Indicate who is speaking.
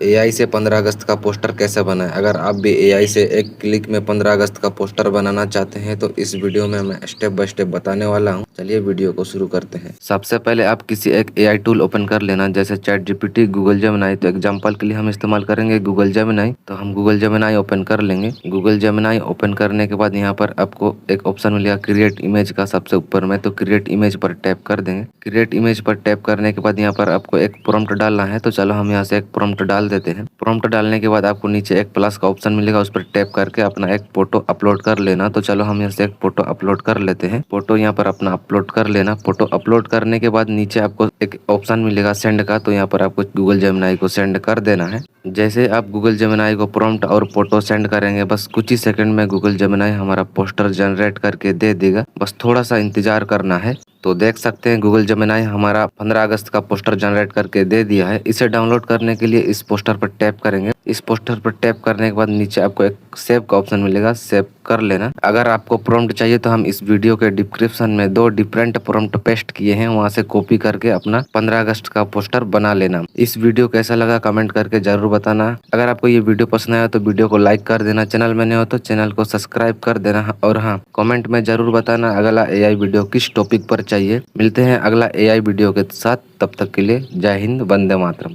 Speaker 1: AI से 15 अगस्त का poster कैसे बनाएं। अगर आप भी एआई से एक क्लिक में 15 अगस्त का पोस्टर बनाना चाहते हैं तो इस वीडियो में मैं स्टेप बाय स्टेप बताने वाला हूं। चलिए वीडियो को शुरू करते हैं। सबसे पहले आप किसी एक एआई टूल ओपन कर लेना, जैसे चैट जीपीटी, गूगल जेमिनी। तो एग्जांपल के लिए हम इस्तेमाल करेंगे गूगल जेमिनी। तो हम गूगल जेमिनी ओपन कर लेंगे। गूगल जेमिनी ओपन करने के बाद यहाँ पर आपको एक ऑप्शन मिलेगा क्रिएट इमेज का सबसे ऊपर में। तो क्रिएट इमेज पर टैप कर देंगे। क्रिएट इमेज पर टैप करने के बाद यहाँ पर आपको एक प्रॉम्प्ट डालना है। तो चलो हम यहाँ से एक प्रॉम्प्ट डाल देते हैं। प्रॉम्प्ट डालने के बाद आपको नीचे एक प्लस का ऑप्शन मिलेगा, उस पर टैप करके अपना एक फोटो अपलोड कर लेना। तो चलो हम यहाँ से एक फोटो अपलोड कर लेते हैं। फोटो यहाँ पर अपना अपलोड कर लेना। फोटो अपलोड करने के बाद नीचे आपको एक ऑप्शन मिलेगा सेंड का। तो यहाँ पर आपको गूगल जेमिनी को सेंड कर देना है। जैसे आप गूगल जेमिनी को प्रॉम्प्ट और फोटो सेंड करेंगे, बस कुछ ही सेकंड में गूगल जेमिनी हमारा पोस्टर जनरेट करके दे देगा। बस थोड़ा सा इंतजार करना है। तो देख सकते हैं गूगल जेमिनी हमारा 15 अगस्त का पोस्टर जनरेट करके दे दिया है। इसे डाउनलोड करने के लिए इस पोस्टर पर टैप करेंगे। इस पोस्टर पर टैप करने के बाद नीचे आपको एक सेव का ऑप्शन मिलेगा, सेव कर लेना। अगर आपको प्रॉम्प्ट चाहिए तो हम इस वीडियो के डिस्क्रिप्शन में 2 डिफरेंट प्रॉम्प्ट पेस्ट किए हैं, वहां से कॉपी करके अपना 15 अगस्त का पोस्टर बना लेना। इस वीडियो कैसा लगा कमेंट करके जरूर बताना। अगर आपको ये वीडियो पसंद आया तो वीडियो को लाइक कर देना। चैनल में नए हो तो चैनल को सब्सक्राइब कर देना। और हाँ, कमेंट में जरूर बताना अगला एआई वीडियो किस टॉपिक पर चाहिए। मिलते हैं अगला एआई वीडियो के साथ, तब तक के लिए जय हिंद, वंदे मातरम।